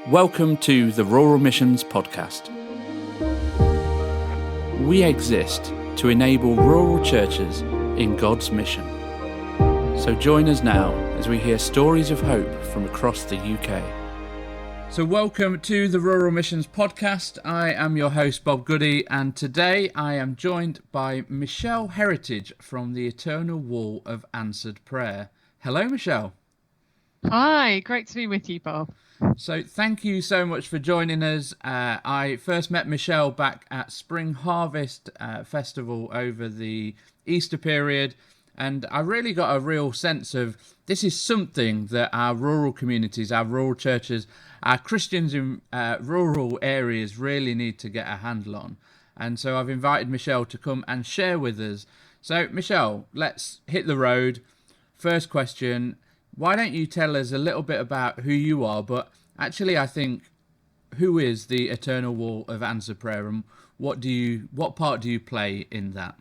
Welcome to the Rural Missions Podcast. We exist to enable rural churches in God's mission. So join us now as we hear stories of hope from across the UK. So welcome to the Rural Missions Podcast. I am your host, Bob Goody, and today I am joined by Michelle Heritage from the Eternal Wall of Answered Prayer. Hello, Michelle. Hi, great to be with you, Bob. So thank you so much for joining us. I first met Michelle back at Spring Harvest Festival over the Easter period, and I really got a real sense of this is something that our rural communities, our rural churches, our Christians in rural areas really need to get a handle on. And so I've invited Michelle to come and share with us. So Michelle, let's hit the road. First question. Why don't you tell us a little bit about who you are, but actually I think who is the Eternal Wall of Answered Prayer and what part do you play in that?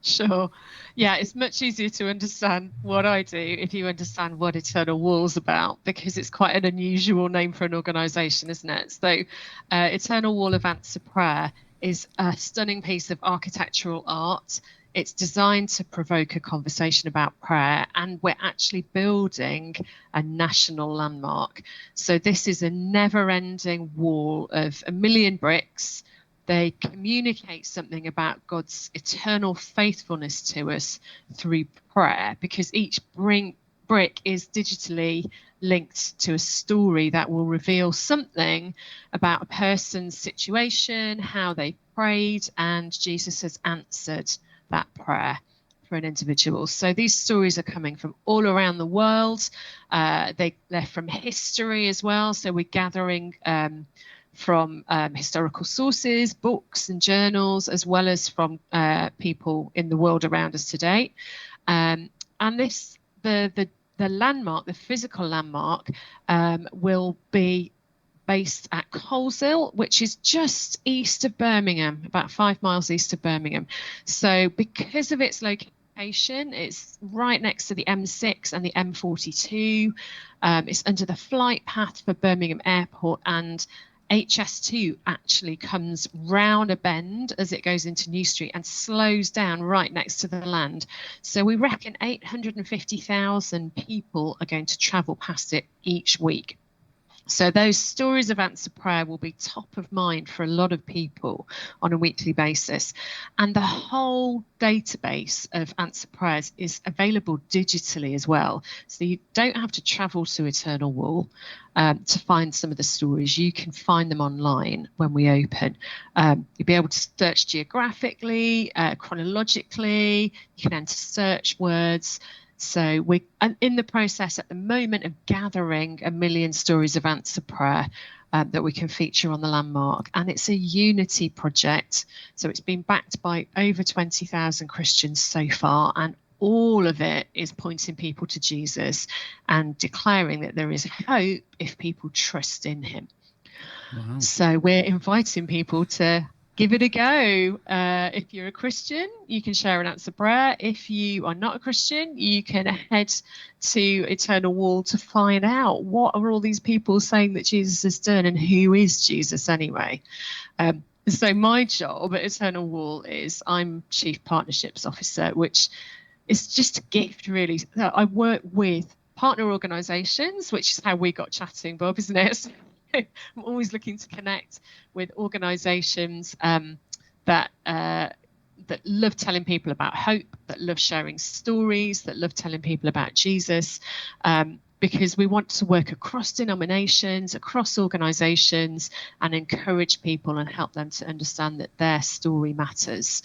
Sure. Yeah, it's much easier to understand what I do if you understand what Eternal Wall's about, because it's quite an unusual name for an organisation, isn't it? So Eternal Wall of Answered Prayer is a stunning piece of architectural art. It's designed to provoke a conversation about prayer, and we're actually building a national landmark. So this is a never-ending wall of 1 million bricks. They communicate something about God's eternal faithfulness to us through prayer, because each brick is digitally linked to a story that will reveal something about a person's situation, how they prayed, and Jesus has answered that prayer for an individual. So these stories are coming from all around the world. They're from history as well. So we're gathering from historical sources, books and journals, as well as from people in the world around us today. And this, the landmark, the physical landmark, will be based at Coleshill, which is just east of Birmingham, about 5 miles east of Birmingham. So because of its location, it's right next to the M6 and the M42. It's under the flight path for Birmingham Airport, and HS2 actually comes round a bend as it goes into New Street and slows down right next to the land. So we reckon 850,000 people are going to travel past it each week. So those stories of answered prayer will be top of mind for a lot of people on a weekly basis. And the whole database of answered prayers is available digitally as well. So you don't have to travel to Eternal Wall to find some of the stories. You can find them online when we open. You'll be able to search geographically, chronologically. You can enter search words. So we're in the process at the moment of gathering 1 million stories of answered prayer that we can feature on the landmark. And it's a unity project. So it's been backed by over 20,000 Christians so far. And all of it is pointing people to Jesus and declaring that there is hope if people trust in him. Wow. So we're inviting people to give it a go. If you're a Christian, you can share an answered prayer. If you are not a Christian, you can head to Eternal Wall to find out what are all these people saying that Jesus has done, and who is Jesus anyway. So my job at Eternal Wall is I'm Chief Partnerships Officer, which is just a gift, really. I work with partner organisations, which is how we got chatting, Bob, isn't it? I'm always looking to connect with organisations that love telling people about hope, that love sharing stories, that love telling people about Jesus, because we want to work across denominations, across organisations, and encourage people and help them to understand that their story matters.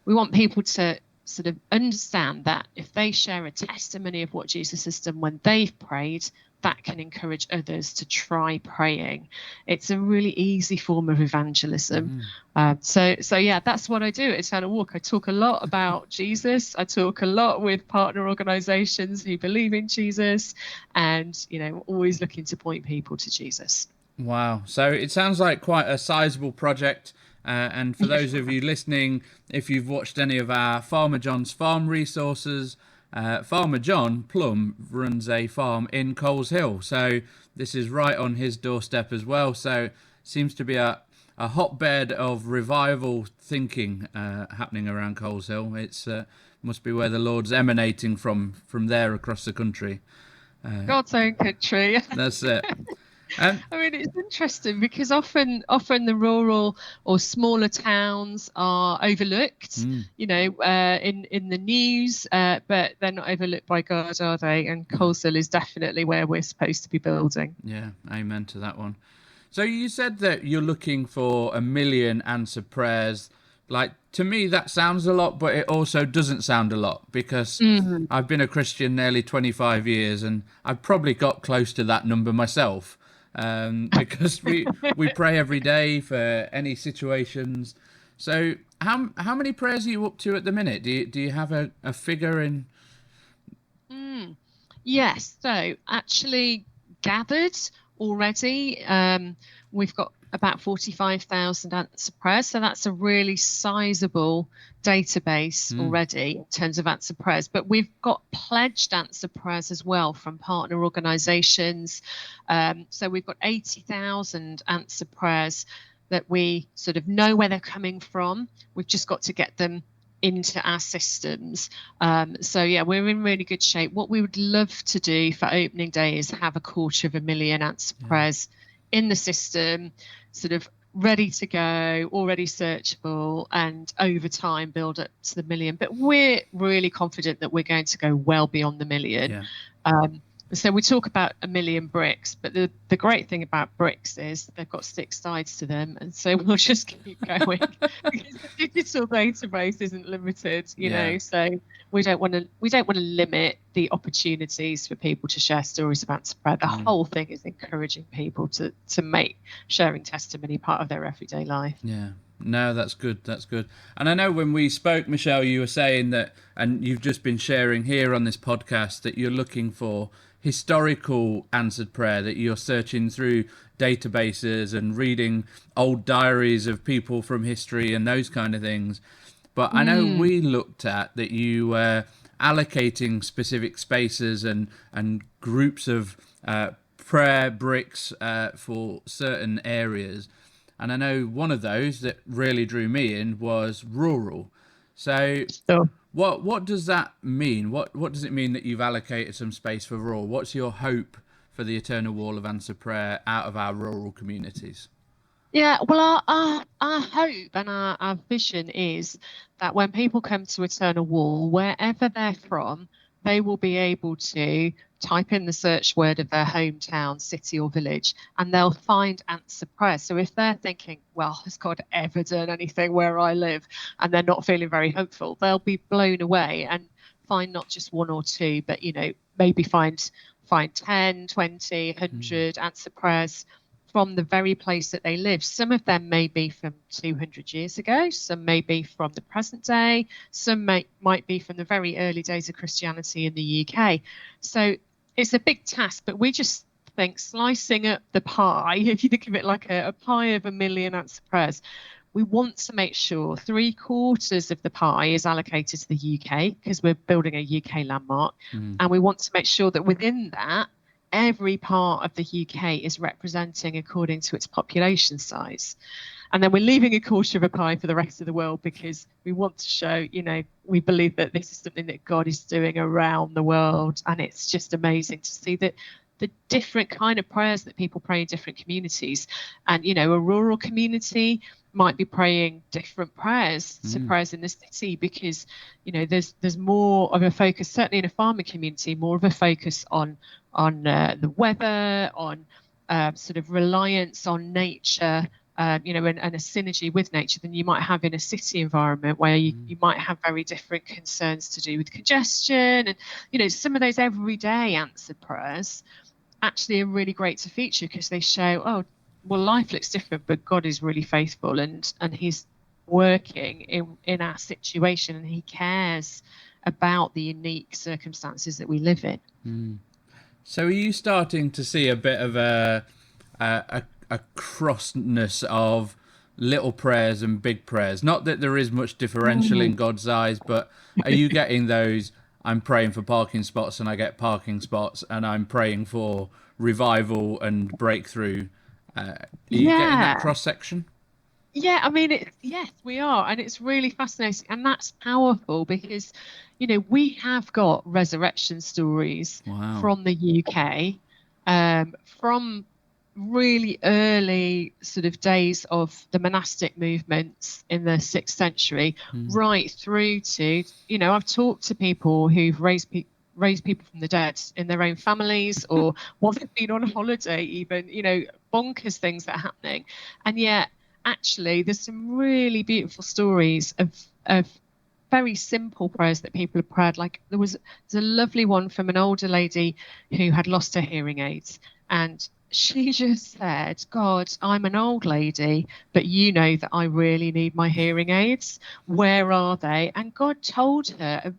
We want people to sort of understand that if they share a testimony of what Jesus has done when they've prayed, that can encourage others to try praying. It's a really easy form of evangelism. So yeah, that's what I do at Eternal Walk. I talk a lot about Jesus. I talk a lot with partner organisations who believe in Jesus, and always looking to point people to Jesus. Wow. So it sounds like quite a sizable project. And for those of you listening, if you've watched any of our Farmer John's Farm resources, Farmer John Plum runs a farm in Coles Hill, so this is right on his doorstep as well. So seems to be a hotbed of revival thinking happening around Coles Hill. It's must be where the Lord's emanating from there across the country. God's own country. That's it. I mean, it's interesting because often the rural or smaller towns are overlooked, you know, in the news, but they're not overlooked by God, are they? And Coles Hill is definitely where we're supposed to be building. Yeah, amen to that one. So you said that you're looking for 1 million answered prayers. Like, to me, that sounds a lot, but it also doesn't sound a lot because I've been a Christian nearly 25 years and I've probably got close to that number myself. Because we pray every day for any situations. So how many prayers are you up to at the minute? Do you have a figure in? Yes, so actually gathered already. We've got about 45,000 answered prayers, so that's a really sizable database already in terms of answered prayers. But we've got pledged answered prayers as well from partner organisations. So we've got 80,000 answered prayers that we sort of know where they're coming from. We've just got to get them into our systems. So yeah, we're in really good shape. What we would love to do for opening day is have 250,000 answered prayers in the system, sort of ready to go, already searchable, and over time build up to the 1 million. But we're really confident that we're going to go well beyond the 1 million. So we talk about 1 million bricks, but the great thing about bricks is they've got 6 sides to them, and so we'll just keep going because the digital database isn't limited, you know. So we don't want to limit the opportunities for people to share stories about prayer. The whole thing is encouraging people to make sharing testimony part of their everyday life. Yeah. No, that's good. That's good. And I know when we spoke, Michelle, you were saying that, and you've just been sharing here on this podcast, that you're looking for historical answered prayer, that you're searching through databases and reading old diaries of people from history and those kind of things. But I know we looked at that you were allocating specific spaces and groups of prayer bricks for certain areas. And I know one of those that really drew me in was rural. So what does that mean? What does it mean that you've allocated some space for rural? What's your hope for the Eternal Wall of Answered Prayer out of our rural communities? Yeah, well, our hope and our vision is that when people come to Eternal Wall, wherever they're from, they will be able to type in the search word of their hometown, city or village, and they'll find answered prayer. So if they're thinking, well, has God ever done anything where I live? And they're not feeling very hopeful, they'll be blown away and find not just 1 or 2, but, you know, maybe find 10, 20, 100 answered prayers from the very place that they live. Some of them may be from 200 years ago, some may be from the present day, some might be from the very early days of Christianity in the UK. So it's a big task, but we just think slicing up the pie, if you think of it like a pie of 1 million answered prayers, we want to make sure 3/4 of the pie is allocated to the UK because we're building a UK landmark. And we want to make sure that within that, every part of the UK is representing according to its population size. And then we're leaving 1/4 of a pie for the rest of the world because we want to show, you know, we believe that this is something that God is doing around the world. And it's just amazing to see that the different kind of prayers that people pray in different communities. And, you know, a rural community might be praying different prayers to prayers in the city because, you know, there's more of a focus, certainly in a farming community, more of a focus on the weather, on sort of reliance on nature, you know, and a synergy with nature than you might have in a city environment where you might have very different concerns to do with congestion. And, you know, some of those everyday answered prayers actually are really great to feature because they show, oh, well, life looks different, but God is really faithful and he's working in our situation and he cares about the unique circumstances that we live in. So are you starting to see a bit of a crossness of little prayers and big prayers? Not that there is much differential in God's eyes, but are you getting those I'm praying for parking spots and I get parking spots, and I'm praying for revival and breakthrough. Are you getting that Yeah. cross section? Yeah, I mean, yes, we are. And it's really fascinating. And that's powerful because, we have got resurrection stories Wow. from the UK, from really early sort of days of the monastic movements in the 6th century, right through to, I've talked to people who've raised people from the dead in their own families, or while they've been on holiday, even, bonkers things that are happening. And yet, actually, there's some really beautiful stories of very simple prayers that people have prayed. Like there's a lovely one from an older lady who had lost her hearing aids, and she just said, God, I'm an old lady, but you know that I really need my hearing aids. Where are they? And God told her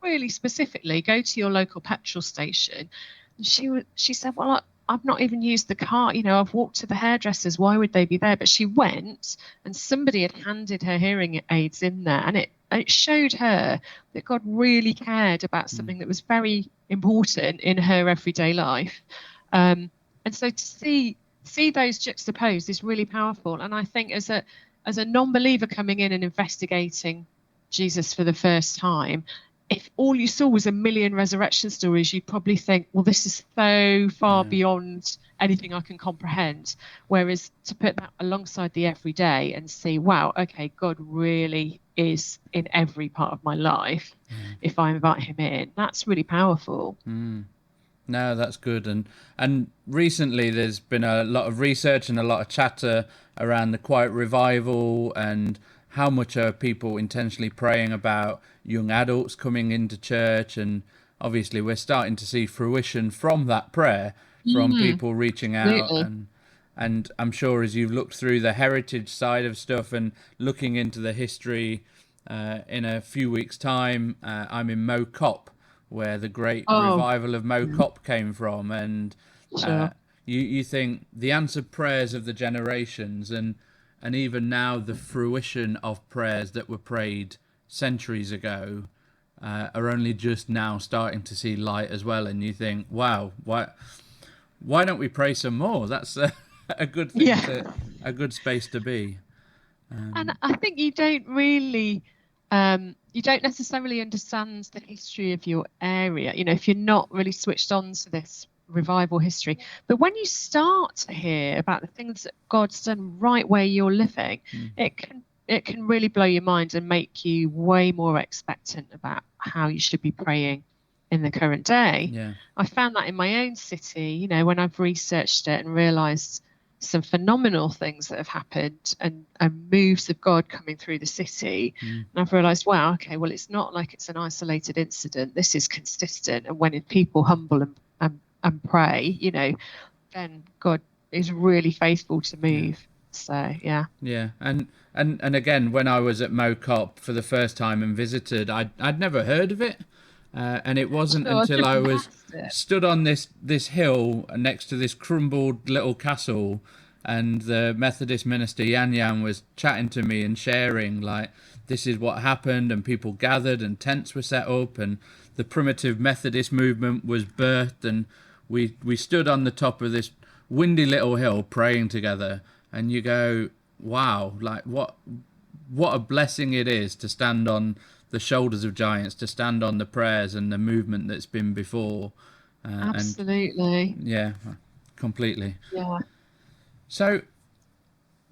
really specifically, go to your local petrol station. And she said, well, I've not even used the car. I've walked to the hairdressers. Why would they be there? But she went, and somebody had handed her hearing aids in there, and it showed her that God really cared about something that was very important in her everyday life. And so to see those juxtaposed is really powerful. And I think as a non-believer coming in and investigating Jesus for the first time, if all you saw was a million resurrection stories, you'd probably think, well, this is so far beyond anything I can comprehend. Whereas to put that alongside the everyday and see, wow, okay, God really is in every part of my life. If I invite him in, that's really powerful. No, that's good. And recently there's been a lot of research and a lot of chatter around the quiet revival, and how much are people intentionally praying about young adults coming into church. And obviously we're starting to see fruition from that prayer, from people reaching out. Absolutely. And I'm sure as you've looked through the heritage side of stuff and looking into the history, in a few weeks' time, I'm in Mo Cop, where the great Oh, revival of Mo Cop came from. And sure. you think the answered prayers of the generations, and even now the fruition of prayers that were prayed centuries ago, are only just now starting to see light as well. And you think, wow, why don't we pray some more? That's a good thing Yeah. a good space to be. And I think you don't necessarily understand the history of your area, if you're not really switched on to this revival history. But when you start to hear about the things that God's done right where you're living, it can really blow your mind and make you way more expectant about how you should be praying in the current day. Yeah. I found that in my own city, when I've researched it and realized some phenomenal things that have happened, and moves of God coming through the city. And I've realized, wow, okay, well, it's not like it's an isolated incident. This is consistent. And when people humble and pray, then God is really faithful to move. So, yeah. Yeah, and again, when I was at Mo Cop for the first time and visited, I'd never heard of it, and it wasn't So I until I driven was past it. stood on this hill next to this crumbled little castle, and the Methodist minister Yan Yan was chatting to me and sharing, like, this is what happened, and people gathered and tents were set up, and the primitive Methodist movement was birthed, and we stood on the top of this windy little hill praying together. And you go, wow, like what a blessing it is to stand on the shoulders of giants, to stand on the prayers and the movement that's been before. And Absolutely. yeah, completely. Yeah. So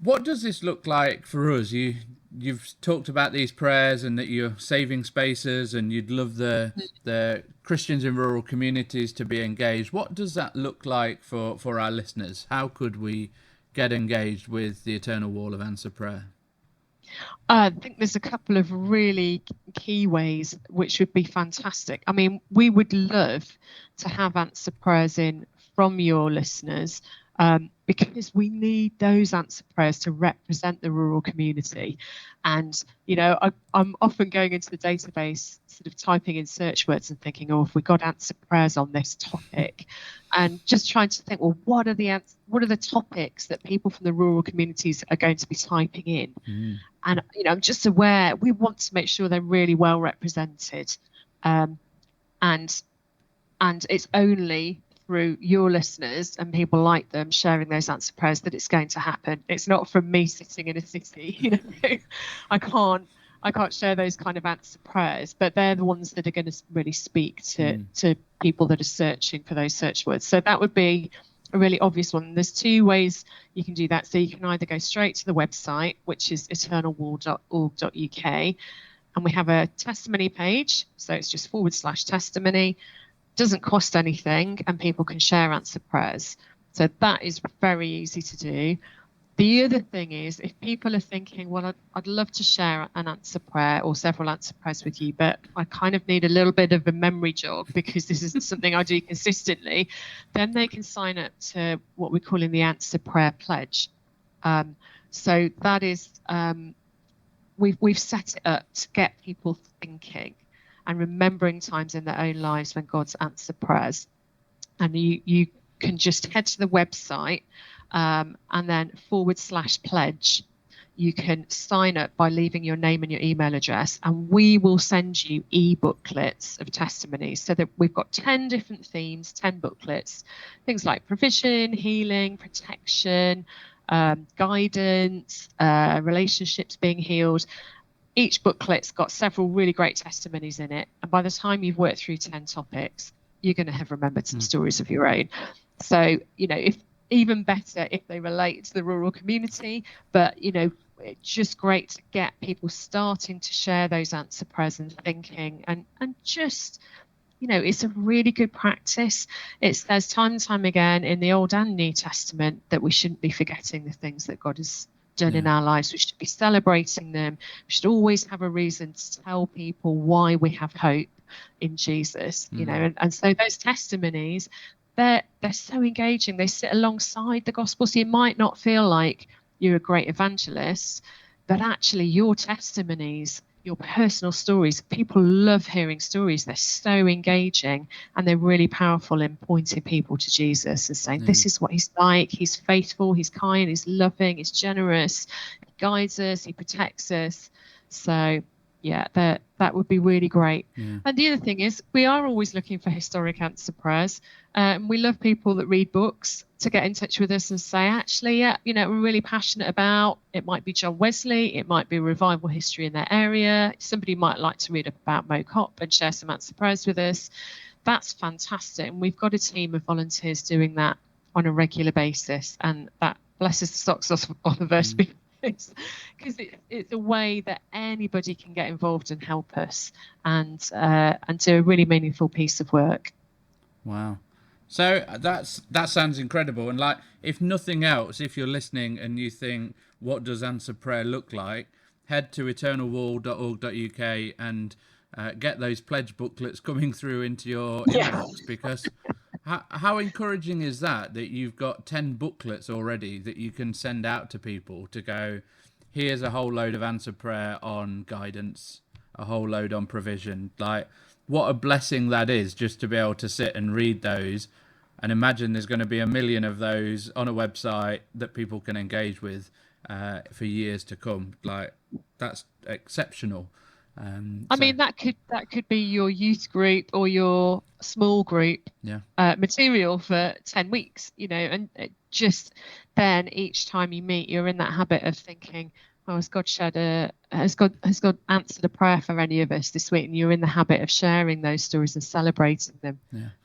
what does this look like for us? You've talked about these prayers and that you're saving spaces, and you'd love the Christians in rural communities to be engaged. What does that look like for our listeners? How could we get engaged with the Eternal Wall of Answer Prayer? I think there's a couple of really key ways which would be fantastic. I mean, we would love to have answer prayers in from your listeners, because we need those answer prayers to represent the rural community. And, I'm often going into the database, sort of typing in search words and thinking, oh, if we got answer prayers on this topic, and just trying to think, well, what are the topics that people from the rural communities are going to be typing in? And, I'm just aware we want to make sure they're really well represented. and it's only through your listeners and people like them sharing those answer prayers that it's going to happen. It's not from me sitting in a city, you know. I can't share those kind of answer prayers, but they're the ones that are going to really speak to people that are searching for those search words. So that would be a really obvious one. There's two ways you can do that. So you can either go straight to the website, which is eternalwall.org.uk, and we have a testimony page. So it's just /testimony. Doesn't cost anything, and people can share answer prayers. So that is very easy to do. The other thing is, if people are thinking, well, I'd love to share an answer prayer or several answer prayers with you, but I kind of need a little bit of a memory jog because this isn't something I do consistently, then they can sign up to what we're calling the Answer Prayer Pledge. So that is, we've set it up to get people thinking and remembering times in their own lives when God's answered prayers. And you can just head to the website and then /pledge. You can sign up by leaving your name and your email address, and we will send you e-booklets of testimonies. So that we've got 10 different themes, 10 booklets, things like provision, healing, protection, guidance, relationships being healed. Each booklet's got several really great testimonies in it. And by the time you've worked through 10 topics, you're going to have remembered some stories of your own. So, you know, if even better if they relate to the rural community, but, you know, it's just great to get people starting to share those answer prayers and thinking and just, you know, it's a really good practice. There's time and time again in the Old and New Testament that we shouldn't be forgetting the things that God has done in our lives. We should be celebrating them. We should always have a reason to tell people why we have hope in Jesus, you know, and so those testimonies, they're so engaging. They sit alongside the gospel. So you might not feel like you're a great evangelist, but actually your testimonies, your personal stories, people love hearing stories. They're so engaging and they're really powerful in pointing people to Jesus and saying, this is what he's like. He's faithful, he's kind, he's loving, he's generous, he guides us, he protects us. So yeah, that would be really great. And the other thing is, we are always looking for historic answer prayers. We love people that read books to get in touch with us and say, actually, yeah, you know, we're really passionate about, it might be John Wesley, it might be revival history in their area. Somebody might like to read about Mo Cop and share some answer prayers with us. That's fantastic. And we've got a team of volunteers doing that on a regular basis. And that blesses the socks off of us because it's a way that anybody can get involved and help us and do a really meaningful piece of work. Wow. So that sounds incredible. And like, if nothing else, if you're listening and you think, what does answer prayer look like? Head to eternalwall.org.uk and get those pledge booklets coming through into your inbox, because how encouraging is that you've got 10 booklets already that you can send out to people to go, here's a whole load of answer prayer on guidance, a whole load on provision. Like, what a blessing that is, just to be able to sit and read those. And imagine there's going to be 1 million of those on a website that people can engage with for years to come. Like, that's exceptional. I mean, that could be your youth group or your small group material for 10 weeks, you know, and just then each time you meet, you're in that habit of thinking, oh, has God answered a prayer for any of us this week? And you're in the habit of sharing those stories and celebrating them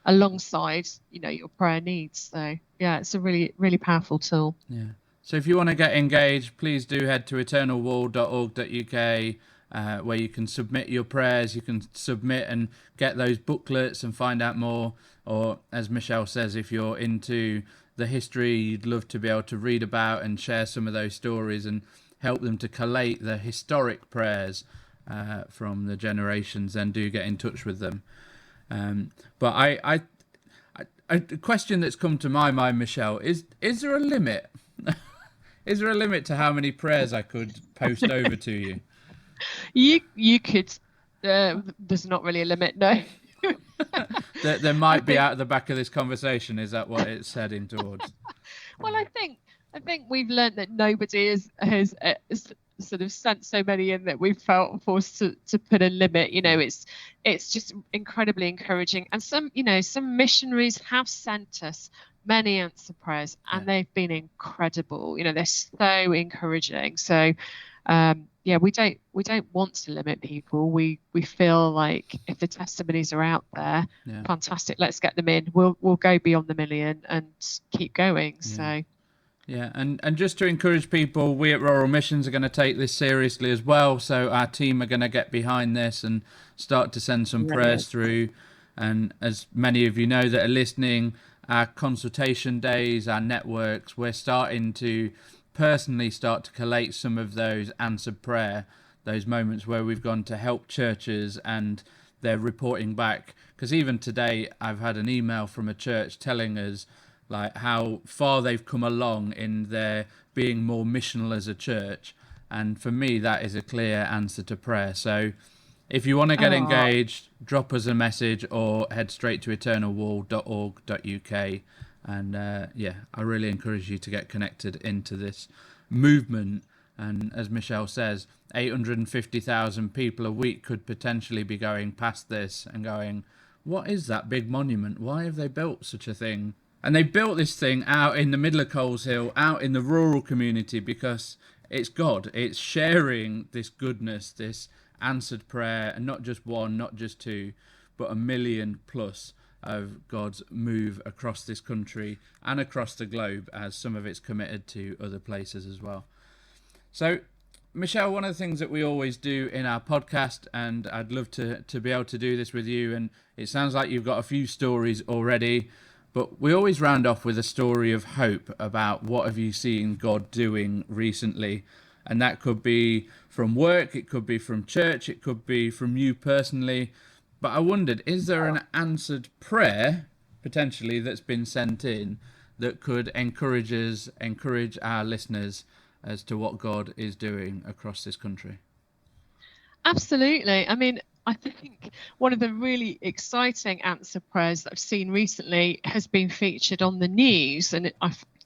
alongside, you know, your prayer needs. So yeah, it's a really, really powerful tool. Yeah. So if you want to get engaged, please do head to eternalwall.org.uk. Where you can submit your prayers, you can submit and get those booklets and find out more. Or as Michelle says, if you're into the history, you'd love to be able to read about and share some of those stories and help them to collate the historic prayers from the generations, then do get in touch with them. But a question that's come to my mind, Michelle, is there a limit? Is there a limit to how many prayers I could post over to you? You could. There's not really a limit, no. there might be out of the back of this conversation. Is that what it's heading towards? Well, I think we've learned that nobody has sort of sent so many in that we felt forced to put a limit. It's just incredibly encouraging. And some missionaries have sent us many answer prayers, and they've been incredible. They're so encouraging. So we don't want to limit people. We feel like if the testimonies are out there, fantastic, let's get them in. We'll go beyond the million and keep going. So and just to encourage people, we at Rural Missions are going to take this seriously as well. So our team are going to get behind this and start to send some prayers through. And as many of you know that are listening, our consultation days, our networks, we're starting to personally start to collate some of those answered prayer, those moments where we've gone to help churches and they're reporting back. Because even today, I've had an email from a church telling us like how far they've come along in their being more missional as a church. And for me, that is a clear answer to prayer. So if you want to get engaged, drop us a message or head straight to eternalwall.org.uk. And I really encourage you to get connected into this movement. And as Michelle says, 850,000 people a week could potentially be going past this and going, what is that big monument? Why have they built such a thing? And they built this thing out in the middle of Coleshill, out in the rural community, because it's God. It's sharing this goodness, this answered prayer, and not just one, not just two, but 1 million plus of God's move across this country and across the globe, as some of it's committed to other places as well. So, Michelle, one of the things that we always do in our podcast, and I'd love to be able to do this with you, and it sounds like you've got a few stories already, but we always round off with a story of hope about what have you seen God doing recently. And that could be from work, it could be from church, it could be from you personally. But I wondered, is there an answered prayer, potentially, that's been sent in that could encourage our listeners as to what God is doing across this country? Absolutely. I mean, I think one of the really exciting answer prayers that I've seen recently has been featured on the news, and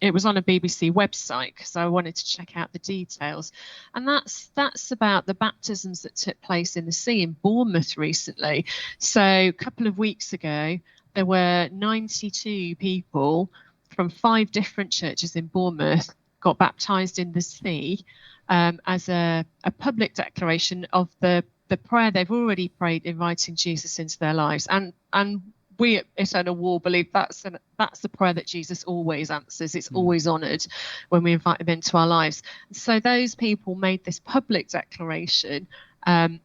it was on a BBC website because I wanted to check out the details. And that's about the baptisms that took place in the sea in Bournemouth recently. So a couple of weeks ago, there were 92 people from 5 different churches in Bournemouth got baptized in the sea as a public declaration of the prayer they've already prayed, inviting Jesus into their lives. And we at Eternal Wall believe that's the prayer that Jesus always answers. It's always honoured when we invite him into our lives. So those people made this public declaration, and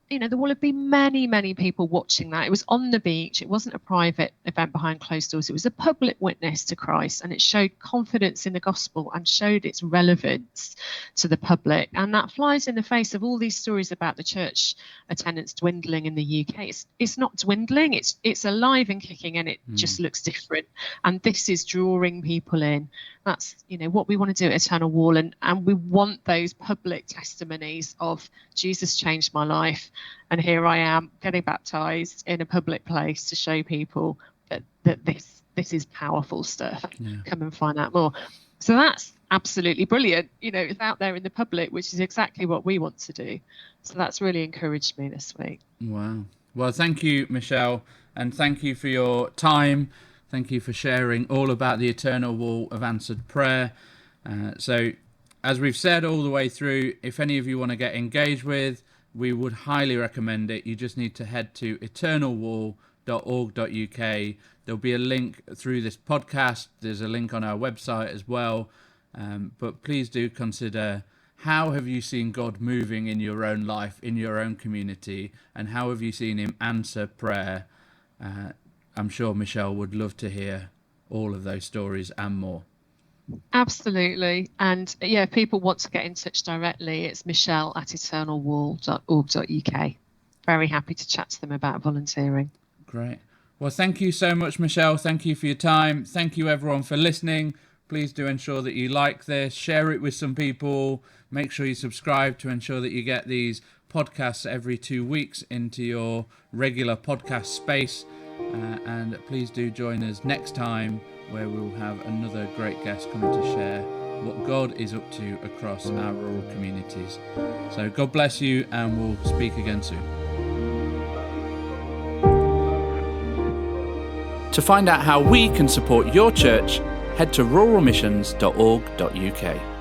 there will have been many, many people watching that. It was on the beach. It wasn't a private event behind closed doors. It was a public witness to Christ, and it showed confidence in the gospel and showed its relevance to the public. And that flies in the face of all these stories about the church attendance dwindling in the UK. It's not dwindling. It's alive and kicking, and it just looks different. And this is drawing people in. That's what we want to do at Eternal Wall, and we want those public testimonies of Jesus changed my life, and here I am getting baptized in a public place to show people that this is powerful stuff. Come and find out more. So that's absolutely brilliant. It's out there in the public, which is exactly what we want to do. So that's really encouraged me this week. Wow. Well, thank you, Michelle, and thank you for your time. Thank you for sharing all about the Eternal Wall of Answered Prayer. So, as we've said all the way through, if any of you want to get engaged with, we would highly recommend it. You just need to head to eternalwall.org.uk. There'll be a link through this podcast. There's a link on our website as well. But please do consider, how have you seen God moving in your own life, in your own community, and how have you seen him answer prayer? I'm sure Michelle would love to hear all of those stories and more. Absolutely. And if people want to get in touch directly, it's michelle@eternalwall.org.uk. Very happy to chat to them about volunteering. Great. Well, thank you so much, Michelle. Thank you for your time. Thank you, everyone, for listening. Please do ensure that you like this, share it with some people. Make sure you subscribe to ensure that you get these podcasts every 2 weeks into your regular podcast space. And please do join us next time, where we'll have another great guest coming to share what God is up to across our rural communities. So God bless you, and we'll speak again soon. To find out how we can support your church, head to ruralmissions.org.uk.